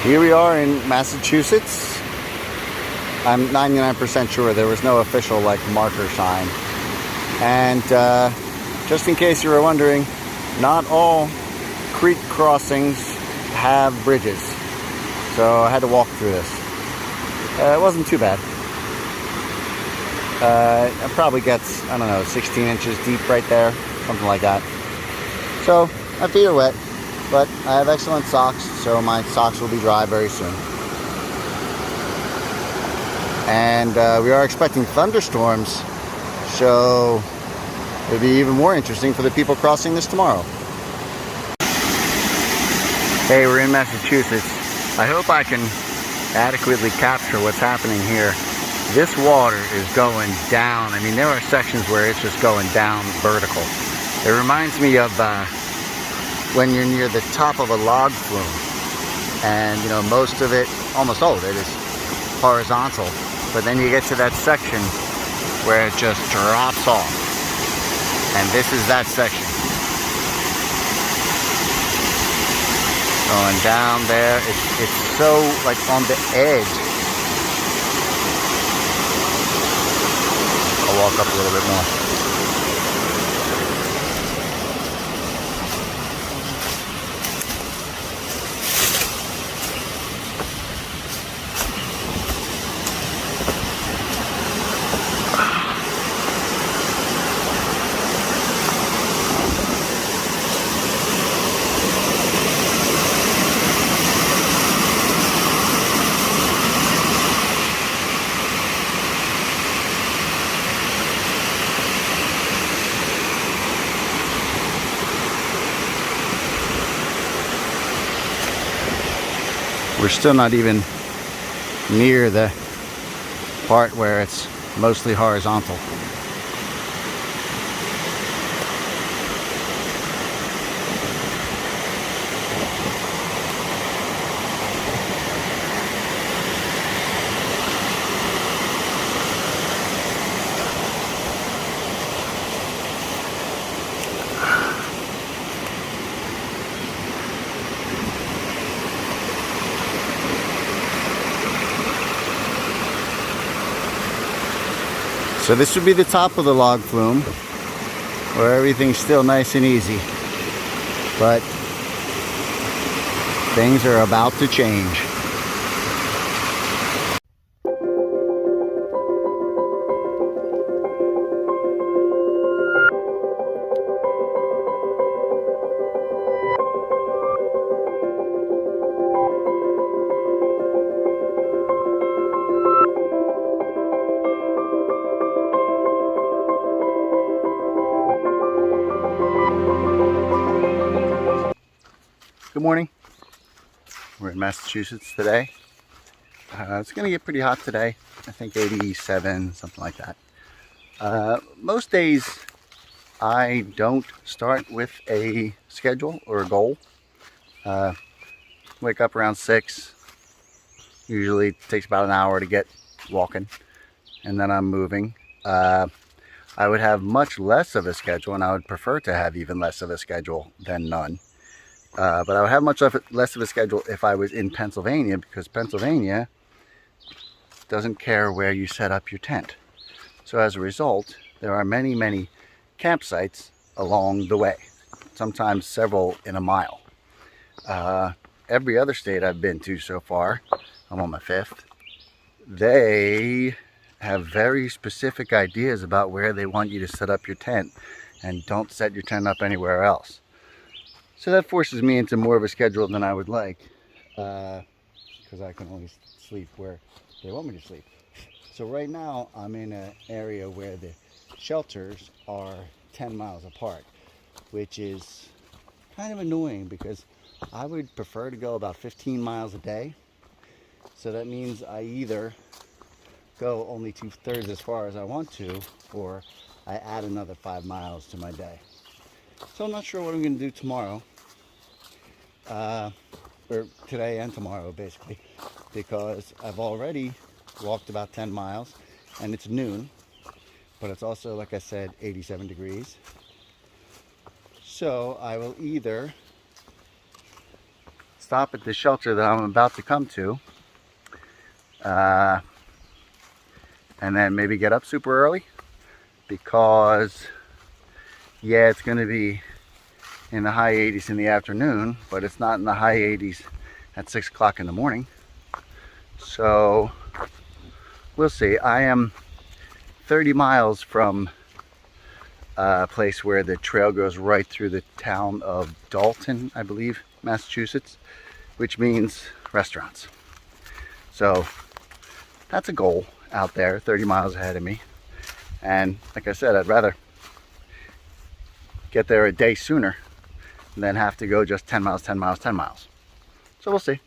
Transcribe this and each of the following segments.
Here we are in Massachusetts. I'm 99% sure there was no official like marker sign. And just in case you were wondering, not all creek crossings have bridges. So I had to walk through this. It wasn't too bad. It probably gets, I don't know, 16 inches deep right there, something like that. So my feet are wet, but I have excellent socks, so my socks will be dry very soon. And we are expecting thunderstorms, so it'll be even more interesting for the people crossing this tomorrow. Hey, we're in Massachusetts. I hope I can adequately capture what's happening here. This water is going down. I mean, there are sections where it's just going down vertical. It reminds me of when you're near the top of a log flume. And, you know, most of it, almost all of it is horizontal. But then you get to that section where it just drops off. And this is that section. Going down there. It's so, like, on the edge. I'll walk up a little bit more. We're still not even near the part where it's mostly horizontal. So this would be the top of the log flume, where everything's still nice and easy. But things are about to change. Good morning. We're in Massachusetts today. It's going to get pretty hot today. I think 87, something like that. Most days I don't start with a schedule or a goal. Wake up around 6. Usually it takes about an hour to get walking, and then I'm moving. I would have much less of a schedule, and I would prefer to have even less of a schedule than none. But I would have much less of a schedule if I was in Pennsylvania, because Pennsylvania doesn't care where you set up your tent. So as a result, there are many, many campsites along the way, sometimes several in a mile. Every other state I've been to so far, I'm on my 5th, they have very specific ideas about where they want you to set up your tent, and don't set your tent up anywhere else. So that forces me into more of a schedule than I would like, because I can only sleep where they want me to sleep. So right now I'm in an area where the shelters are 10 miles apart, which is kind of annoying because I would prefer to go about 15 miles a day. So that means I either go only 2/3 as far as I want to, or I add another 5 miles to my day. So I'm not sure what I'm going to do tomorrow, or today and tomorrow basically, because I've already walked about 10 miles and it's noon, but it's also, like I said, 87 degrees. So I will either stop at the shelter that I'm about to come to, and then maybe get up super early, because yeah, it's going to be in the high 80s in the afternoon, but it's not in the high 80s at 6 o'clock in the morning. So we'll see. I am 30 miles from a place where the trail goes right through the town of Dalton, I believe, Massachusetts, which means restaurants. So that's a goal out there, 30 miles ahead of me. And like I said, I'd rather get there a day sooner than have to go just 10 miles, 10 miles, 10 miles. So we'll see.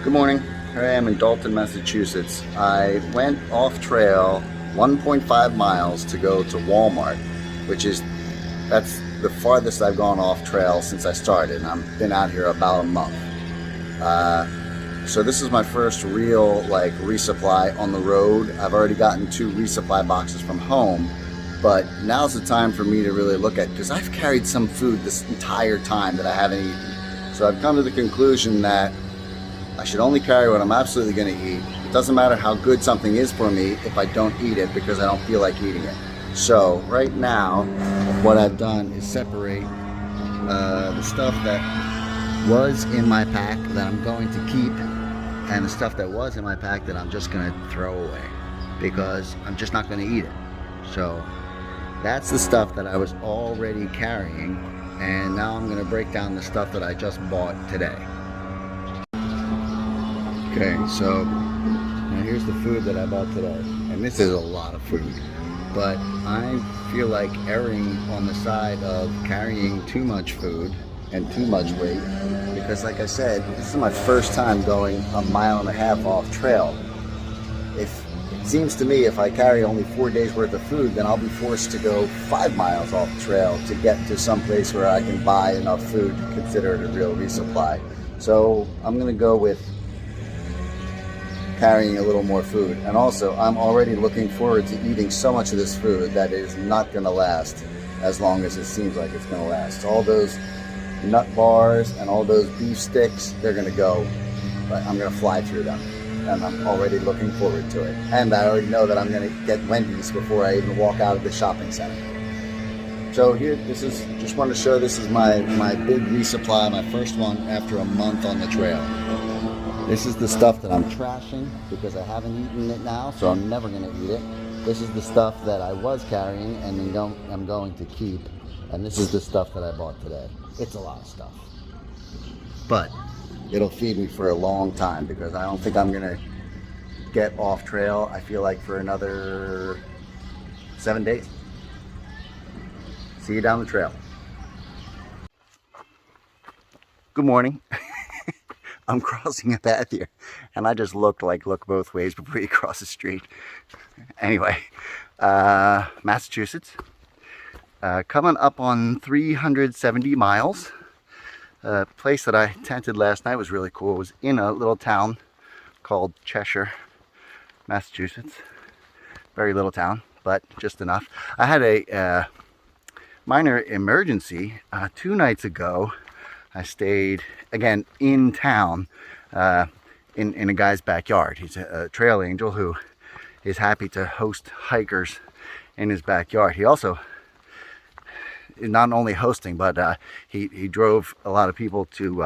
Good morning. Here I am in Dalton, Massachusetts. I went off trail 1.5 miles to go to Walmart, that's the farthest I've gone off trail since I started. I've been out here about a month. So this is my first real resupply on the road. I've already gotten 2 resupply boxes from home, but now's the time for me to really look at, because I've carried some food this entire time that I haven't eaten. So I've come to the conclusion that I should only carry what I'm absolutely going to eat. It doesn't matter how good something is for me if I don't eat it because I don't feel like eating it. So right now, what I've done is separate the stuff that was in my pack that I'm going to keep, and the stuff that was in my pack that I'm just going to throw away because I'm just not going to eat it. So that's the stuff that I was already carrying, and now I'm going to break down the stuff that I just bought today. Okay, so now here's the food that I bought today, and and this is a lot of food, but I feel like erring on the side of carrying too much food and too much weight, because like I said, this is my first time going a mile and a half off trail. If it seems to me if I carry only 4 days worth of food, then I'll be forced to go 5 miles off trail to get to some place where I can buy enough food to consider it a real resupply. So I'm gonna go with carrying a little more food. And also, I'm already looking forward to eating so much of this food that is not gonna last as long as it seems like it's gonna last. All those nut bars and all those beef sticks, they're gonna go, but I'm gonna fly through them. And I'm already looking forward to it. And I already know that I'm gonna get Wendy's before I even walk out of the shopping center. So here, this is, just want to show, this is my big resupply, my first one after a month on the trail. This is the stuff that I'm trashing because I haven't eaten it now, so I'm never gonna eat it. This is the stuff that I was carrying and I'm going to keep. And this is the stuff that I bought today. It's a lot of stuff. But it'll feed me for a long time because I don't think I'm gonna get off trail, I feel like, for another 7 days. See you down the trail. Good morning. I'm crossing a path here, and I just look both ways before you cross the street. Anyway, Massachusetts, coming up on 370 miles. A place that I tented last night was really cool. It was in a little town called Cheshire, Massachusetts. Very little town, but just enough. I had a minor emergency 2 nights ago. I stayed again in town in a guy's backyard. He's a trail angel who is happy to host hikers in his backyard. He also is not only hosting, but he drove a lot of people to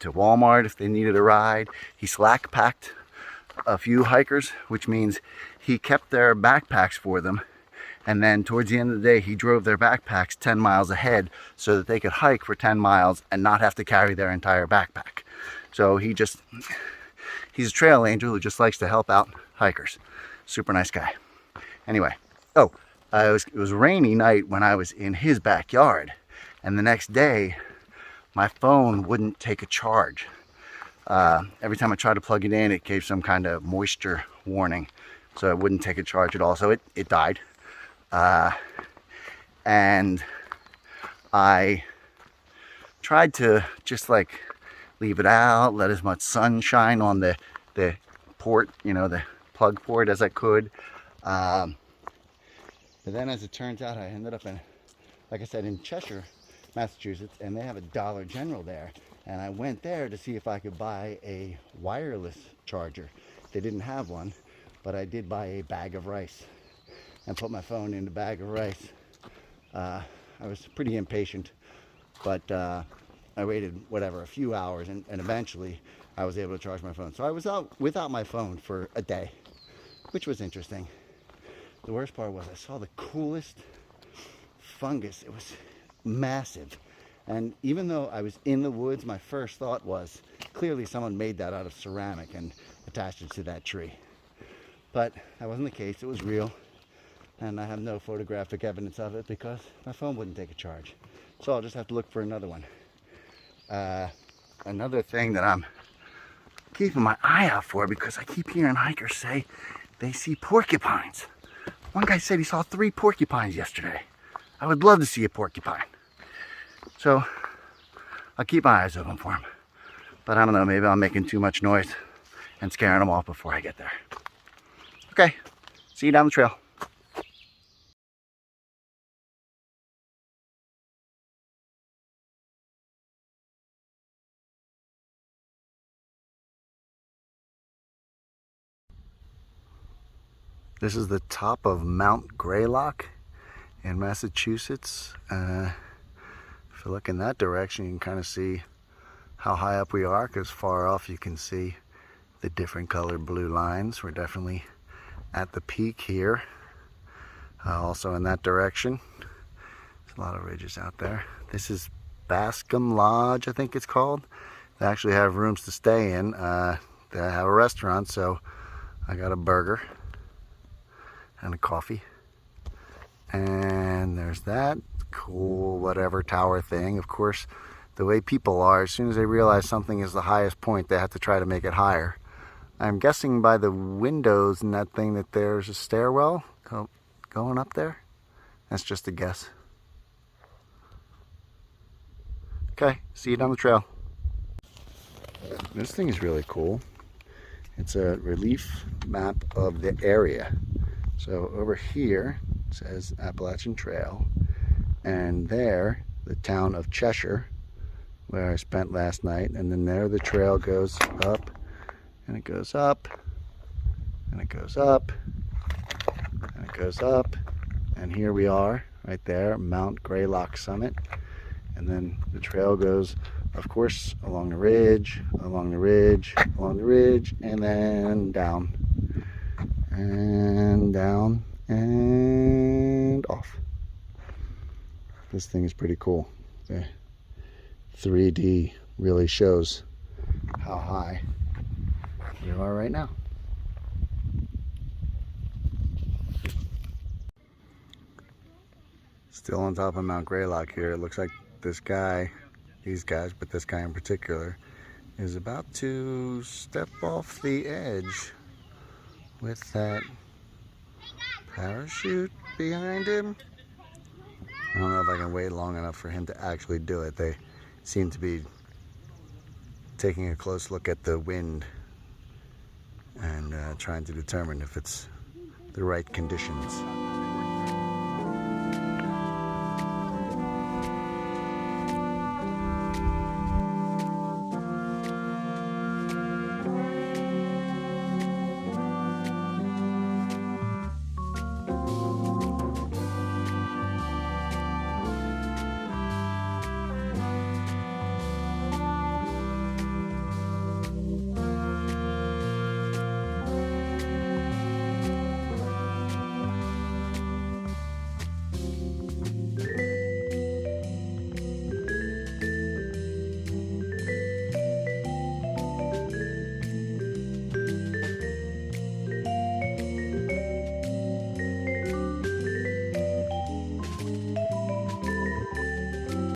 Walmart if they needed a ride. He slack packed a few hikers, which means he kept their backpacks for them. And then towards the end of the day, he drove their backpacks 10 miles ahead so that they could hike for 10 miles and not have to carry their entire backpack. So he's a trail angel who just likes to help out hikers. Super nice guy. Anyway, it was a rainy night when I was in his backyard. And the next day, my phone wouldn't take a charge. Every time I tried to plug it in, it gave some kind of moisture warning. So it wouldn't take a charge at all. So it died. And I tried to just like leave it out, let as much sunshine on the port, the plug port as I could. But then as it turns out, I ended up in, like I said, in Cheshire, Massachusetts, and they have a Dollar General there. And I went there to see if I could buy a wireless charger. They didn't have one, but I did buy a bag of rice and put my phone in the bag of rice. I was pretty impatient, but I waited, a few hours, and eventually I was able to charge my phone. So I was out without my phone for a day, which was interesting. The worst part was I saw the coolest fungus. It was massive. And even though I was in the woods, my first thought was, clearly someone made that out of ceramic and attached it to that tree. But that wasn't the case. It was real. And I have no photographic evidence of it because my phone wouldn't take a charge. So I'll just have to look for another one. Another thing that I'm keeping my eye out for, because I keep hearing hikers say they see porcupines. One guy said he saw 3 porcupines yesterday. I would love to see a porcupine. So I'll keep my eyes open for him. But I don't know, maybe I'm making too much noise and scaring them off before I get there. Okay, see you down the trail. This is the top of Mount Greylock in Massachusetts. If you look in that direction, you can kind of see how high up we are, because far off you can see the different colored blue lines. We're definitely at the peak here. Also in that direction, there's a lot of ridges out there. This is Bascom Lodge, I think it's called. They actually have rooms to stay in. They have a restaurant, so I got a burger. and a coffee. And there's that cool whatever tower thing. Of course, the way people are, as soon as they realize something is the highest point, they have to try to make it higher. I'm guessing by the windows in that thing that there's a stairwell going up there. That's just a guess. Okay, see you down the trail. This thing is really cool. It's a relief map of the area. So over here it says Appalachian Trail, and there the town of Cheshire, where I spent last night, and then there the trail goes up, and it goes up, and it goes up, and it goes up, and here we are right there, Mount Greylock Summit. And then the trail goes, of course, along the ridge, along the ridge, along the ridge, and then down, and down, and off. This thing is pretty cool. The 3D really shows how high you are right now. Still on top of Mount Greylock here. It looks like this guy, these guys, but this guy in particular, is about to step off the edge with that parachute behind him. I don't know if I can wait long enough for him to actually do it. They seem to be taking a close look at the wind and trying to determine if it's the right conditions.